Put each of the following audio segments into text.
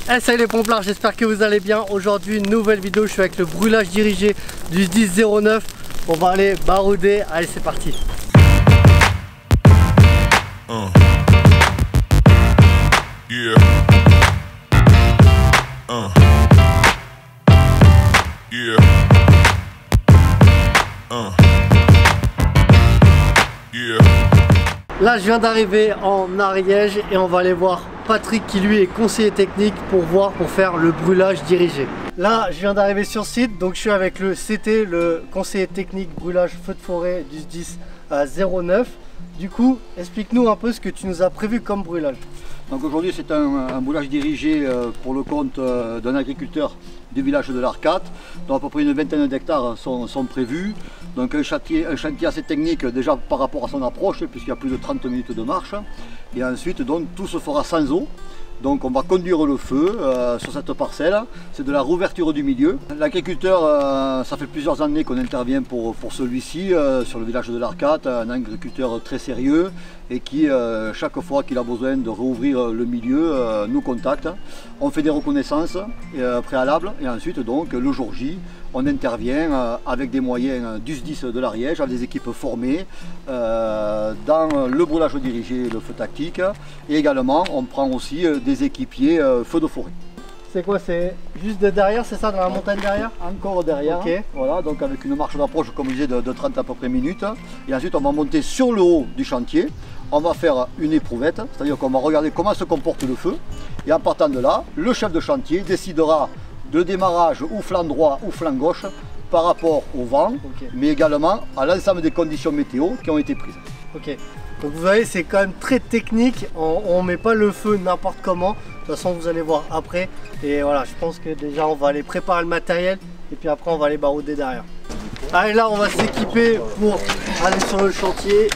Hey, salut les pomplards, j'espère que vous allez bien. Aujourd'hui, une nouvelle vidéo, je suis avec le brûlage dirigé du 10-09. On va aller barouder, allez c'est parti. Yeah. Yeah. Yeah. Là je viens d'arriver en Ariège et on va aller voir Patrick qui lui est conseiller technique pour faire le brûlage dirigé. Là je viens d'arriver sur site, donc je suis avec le CT, le conseiller technique brûlage feu de forêt du 10-09. Du coup, explique-nous un peu ce que tu nous as prévu comme brûlage. Donc aujourd'hui c'est un brûlage dirigé pour le compte d'un agriculteur du village de l'Arcate, dont à peu près une vingtaine d'hectares sont prévus. Donc un chantier assez technique déjà par rapport à son approche, puisqu'il y a plus de 30 minutes de marche. Et ensuite donc tout se fera sans eau. Donc on va conduire le feu sur cette parcelle, c'est de la rouverture du milieu. L'agriculteur, ça fait plusieurs années qu'on intervient pour celui-ci, sur le village de l'Arcate, un agriculteur très sérieux et qui, chaque fois qu'il a besoin de rouvrir le milieu, nous contacte. On fait des reconnaissances préalables et ensuite donc le jour J, on intervient avec des moyens du SDIS de l'Ariège, avec des équipes formées dans le brûlage dirigé, le feu tactique, et également on prend aussi des équipiers feu de forêt. C'est quoi? C'est juste de derrière, c'est ça, dans la montagne derrière? Encore derrière, okay. Voilà, donc avec une marche d'approche comme je disais de 30 à peu près minutes. Et ensuite on va monter sur le haut du chantier, on va faire une éprouvette, c'est-à-dire qu'on va regarder comment se comporte le feu. Et en partant de là, le chef de chantier décidera de démarrage ou flanc droit ou flanc gauche par rapport au vent, okay, mais également à l'ensemble des conditions météo qui ont été prises. Ok, donc vous voyez c'est quand même très technique, on met pas le feu n'importe comment, de toute façon vous allez voir après. Et voilà, je pense que déjà on va aller préparer le matériel et puis après on va aller barouder derrière. Allez, là on va s'équiper pour aller sur le chantier.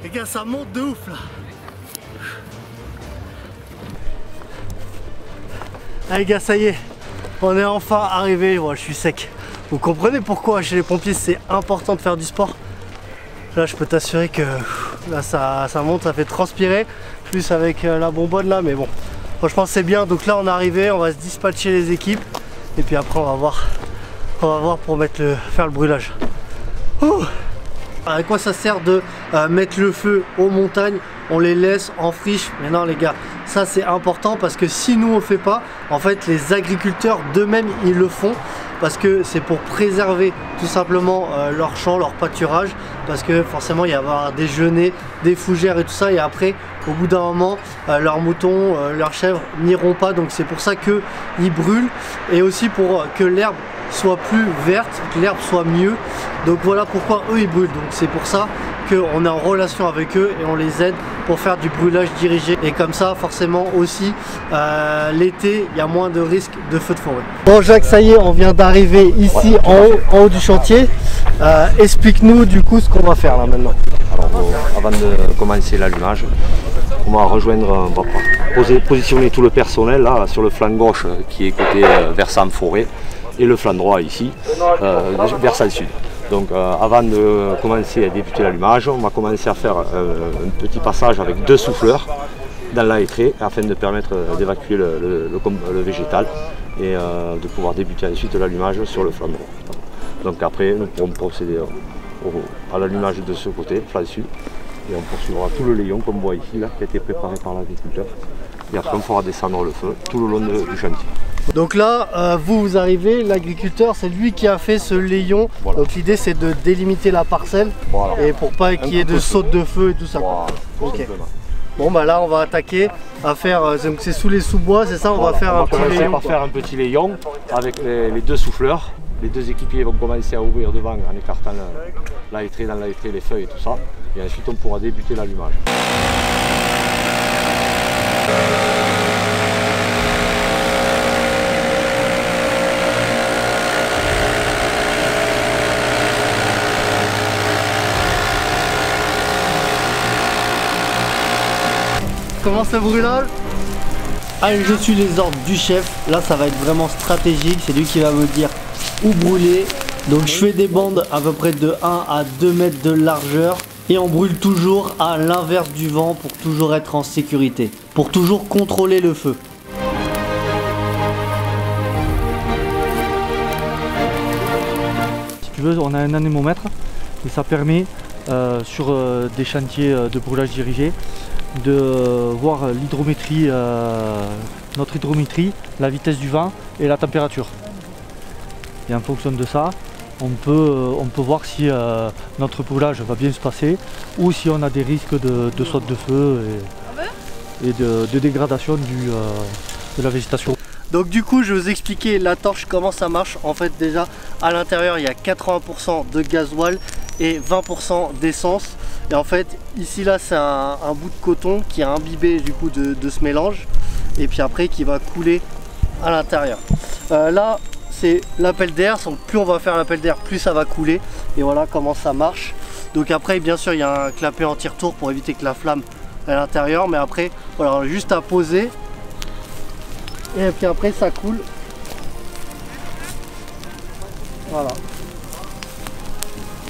Les gars, ça monte de ouf là. Allez les gars, ça y est, on est enfin arrivé. Ouais, je suis sec. Vous comprenez pourquoi chez les pompiers c'est important de faire du sport. Là je peux t'assurer que là ça monte, ça fait transpirer. Plus avec la bonbonne là, mais bon, franchement c'est bien. Donc là on est arrivé, on va se dispatcher les équipes. Et puis après on va voir pour faire le brûlage. Ouh. À quoi ça sert de mettre le feu aux montagnes? On les laisse en friche, mais non les gars, ça c'est important parce que si nous on le fait pas, en fait les agriculteurs d'eux-mêmes ils le font parce que c'est pour préserver tout simplement leur champ, leur pâturage, parce que forcément il va y avoir des genêts, des fougères et tout ça, et après au bout d'un moment leurs moutons, leurs chèvres n'iront pas, donc c'est pour ça qu'ils brûlent, et aussi pour que l'herbe soit plus verte, que l'herbe soit mieux. Donc voilà pourquoi eux ils brûlent. Donc c'est pour ça qu'on est en relation avec eux et on les aide pour faire du brûlage dirigé. Et comme ça forcément aussi l'été il y a moins de risques de feu de forêt. Bon Jacques, ça y est, on vient d'arriver ici en haut du chantier. Explique-nous du coup ce qu'on va faire là maintenant. Alors avant de commencer l'allumage, on va rejoindre, on va positionner tout le personnel là sur le flanc gauche qui est côté versant forêt, et le flanc droit ici, versant sud. Donc avant de commencer à débuter l'allumage, on va commencer à faire un petit passage avec 2 souffleurs dans la hêtraie afin de permettre d'évacuer le végétal et de pouvoir débuter ensuite l'allumage sur le flanc droit. Donc après nous pourrons procéder à l'allumage de ce côté, flanc sud, et on poursuivra tout le layon comme on voit ici là, qui a été préparé par l'agriculteur. Et après on pourra descendre le feu tout le long du chantier. Donc là, vous arrivez, l'agriculteur, c'est lui qui a fait ce layon. Voilà. Donc l'idée c'est de délimiter la parcelle et pour pas qu'il y ait de sautes de feu et tout ça. Voilà, Ok. Bon bah là on va attaquer à faire, c'est sous les sous-bois, c'est ça, on va faire un petit layon. On va faire un petit layon avec les deux souffleurs. Les deux équipiers vont commencer à ouvrir devant en écartant la hêtraie, dans la hêtraie, les feuilles et tout ça. Et ensuite on pourra débuter l'allumage. Commence le brûlage. Allez, je suis les ordres du chef. Là, ça va être vraiment stratégique. C'est lui qui va me dire où brûler. Donc, je fais des bandes à peu près de 1 à 2 mètres de largeur. Et on brûle toujours à l'inverse du vent pour toujours être en sécurité. Pour toujours contrôler le feu. Si tu veux, on a un anémomètre et ça permet sur des chantiers de brûlage dirigé de voir l'hydrométrie, notre hydrométrie, la vitesse du vent et la température. Et en fonction de ça, on peut voir si notre brûlage va bien se passer ou si on a des risques de saute de feu et de dégradation de la végétation. Donc du coup, je vais vous expliquer la torche, comment ça marche. En fait, déjà, à l'intérieur, il y a 80% de gasoil et 20% d'essence. Et en fait, ici, là, c'est un bout de coton qui a imbibé du coup de ce mélange. Et puis après, qui va couler à l'intérieur. Là, c'est l'appel d'air. Plus on va faire l'appel d'air, plus ça va couler. Et voilà comment ça marche. Donc après, bien sûr, il y a un clapet anti-retour pour éviter que la flamme à l'intérieur. Mais après, voilà, on a juste à poser. Et puis après ça coule. Voilà.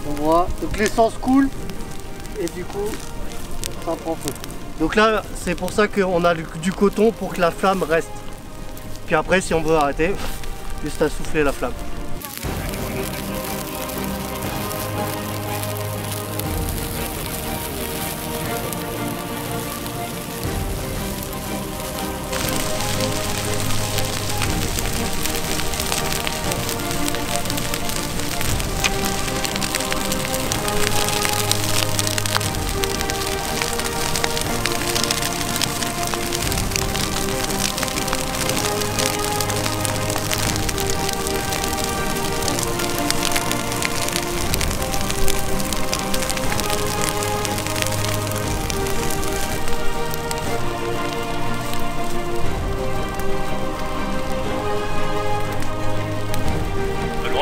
On voit. Donc l'essence coule et du coup ça prend feu. Donc là c'est pour ça qu'on a du coton pour que la flamme reste. Puis après si on veut arrêter, juste à souffler la flamme.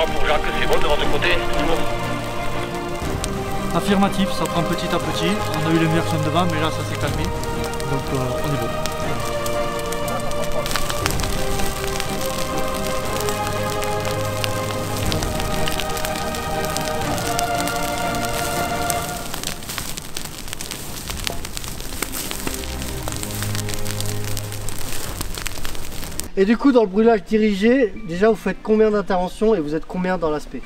Pour Jacques, c'est bon de votre côté? Affirmatif, ça prend petit à petit. On a eu l'immersion devant, mais là ça s'est calmé. Donc on est bon. Et du coup dans le brûlage dirigé, déjà vous faites combien d'interventions et vous êtes combien dans l'aspect?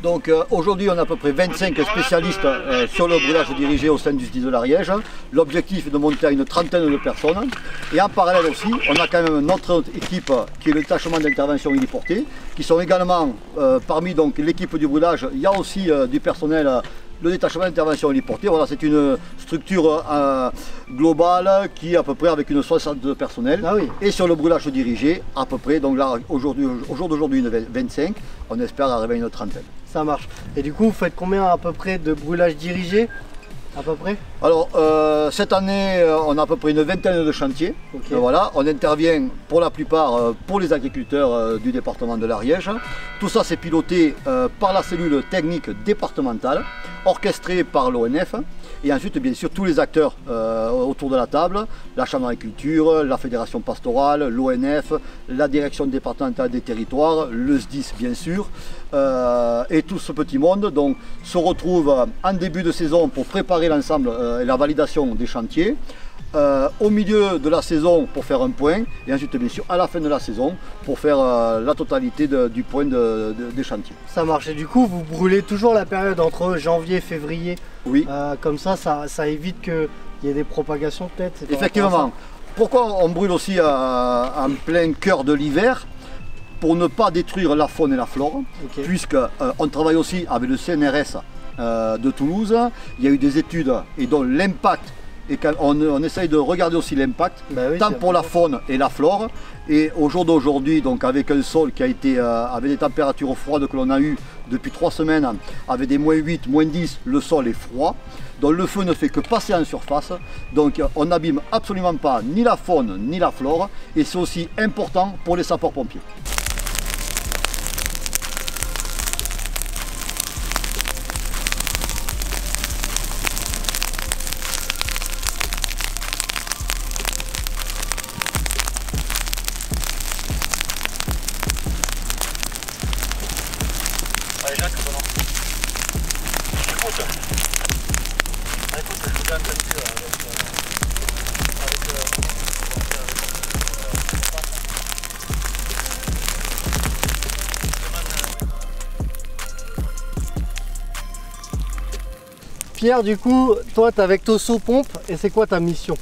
Donc aujourd'hui on a à peu près 25 spécialistes sur le brûlage dirigé au sein du SDIS de l'Ariège. L'objectif est de monter à une trentaine de personnes. Et en parallèle aussi, on a quand même notre équipe qui est le détachement d'intervention héliportée, qui sont également parmi l'équipe du brûlage, il y a aussi du personnel. Le détachement d'intervention héliportée, voilà, c'est une structure globale qui est à peu près avec une 60 de personnel. Ah oui. Et sur le brûlage dirigé, à peu près, donc là au jour d'aujourd'hui une 25, on espère arriver à une trentaine. Ça marche. Et du coup vous faites combien à peu près de brûlage dirigé? À peu près? Alors cette année on a à peu près une vingtaine de chantiers. Okay. Voilà, on intervient pour la plupart pour les agriculteurs du département de l'Ariège. Tout ça c'est piloté par la cellule technique départementale, orchestrée par l'ONF. Et ensuite, bien sûr, tous les acteurs autour de la table, la Chambre d'agriculture, la Fédération pastorale, l'ONF, la Direction départementale des territoires, le SDIS bien sûr, et tout ce petit monde donc, se retrouve en début de saison pour préparer l'ensemble et la validation des chantiers. Au milieu de la saison pour faire un point et ensuite bien sûr à la fin de la saison pour faire la totalité du point des chantiers. Ça marche. Et du coup vous brûlez toujours la période entre janvier et février. Oui. Comme ça évite qu'il y ait des propagations peut-être. Effectivement. pourquoi on brûle aussi en plein cœur de l'hiver? Pour ne pas détruire la faune et la flore, puisqu'on travaille aussi avec le CNRS de Toulouse. Il y a eu des études et dont l'impact, et on essaye de regarder aussi l'impact, tant pour la faune et la flore. Et au jour d'aujourd'hui, donc avec un sol qui a été, avec des températures froides que l'on a eues depuis 3 semaines, avec des -8, -10, le sol est froid. Donc le feu ne fait que passer en surface, donc on n'abîme absolument pas ni la faune ni la flore, et c'est aussi important pour les sapeurs-pompiers. Allez Jacques, bon. Écoute, je suis quand même habitué Pierre, du coup, toi tu es avec Tosso Pompe et c'est quoi ta mission?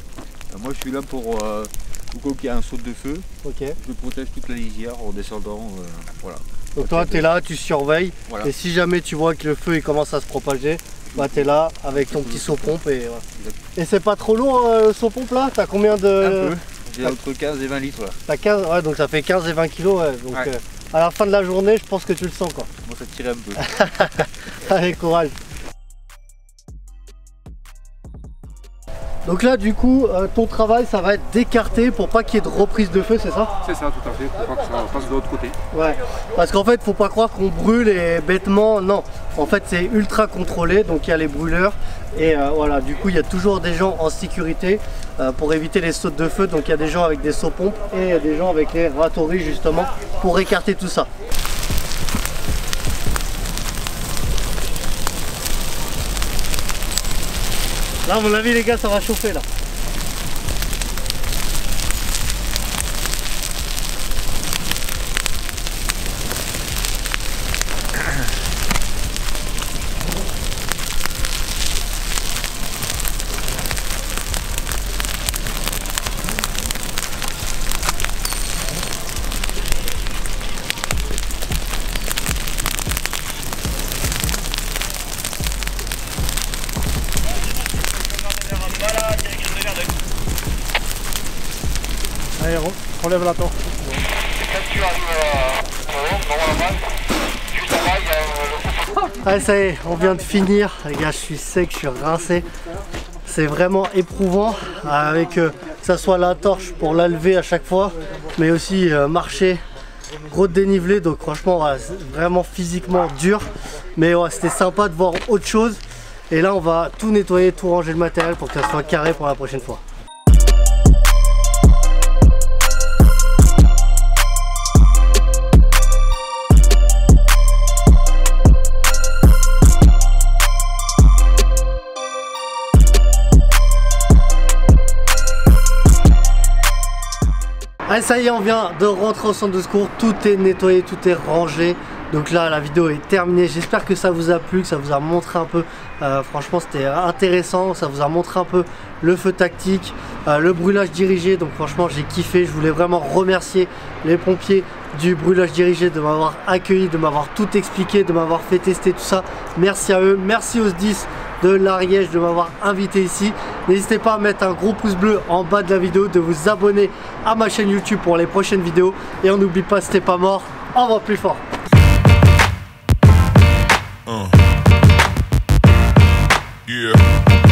Moi je suis là pour au cas qu'il y a un saut de feu, je protège toute la lisière en descendant, voilà. Donc toi tu es là, tu surveilles, voilà. Et si jamais tu vois que le feu il commence à se propager, bah tu es là avec ton petit saut pompe et voilà. Et c'est pas trop lourd le saut pompe là? T'as combien de... Un peu, j'ai entre 15 et 20 litres là. T'as 15, ouais, donc ça fait 15 et 20 kilos, ouais. Donc à la fin de la journée je pense que tu le sens quoi. Bon, ça tire un peu. Allez, courage. Donc là du coup ton travail ça va être d'écarter pour pas qu'il y ait de reprise de feu, c'est ça? C'est ça, tout à fait, pour pas que ça passe de l'autre côté. Ouais, parce qu'en fait faut pas croire qu'on brûle et bêtement, non. En fait c'est ultra contrôlé, donc il y a les brûleurs et voilà, du coup il y a toujours des gens en sécurité pour éviter les sautes de feu. Donc il y a des gens avec des sauts-pompes et des gens avec les râteries justement pour écarter tout ça. Là, à mon avis, les gars, ça va chauffer là. Allez, relève la torche. Allez, ça y est, on vient de finir. Les gars, je suis sec, je suis rincé. C'est vraiment éprouvant avec que ça soit la torche pour la lever à chaque fois, mais aussi marcher, gros dénivelé. Donc franchement, c'est vraiment physiquement dur. Mais ouais, c'était sympa de voir autre chose. Et là, on va tout nettoyer, tout ranger le matériel pour que ça soit carré pour la prochaine fois. Allez, ça y est, on vient de rentrer au centre de secours, tout est nettoyé, tout est rangé. Donc là, la vidéo est terminée. J'espère que ça vous a plu, que ça vous a montré un peu. Franchement, c'était intéressant. Ça vous a montré un peu le feu tactique, le brûlage dirigé. Donc franchement, j'ai kiffé. Je voulais vraiment remercier les pompiers du brûlage dirigé de m'avoir accueilli, de m'avoir tout expliqué, de m'avoir fait tester tout ça. Merci à eux. Merci aux SDIS de l'Ariège de m'avoir invité ici. N'hésitez pas à mettre un gros pouce bleu en bas de la vidéo, de vous abonner à ma chaîne YouTube pour les prochaines vidéos. Et on n'oublie pas, si t'es pas mort, on va plus fort. Yeah.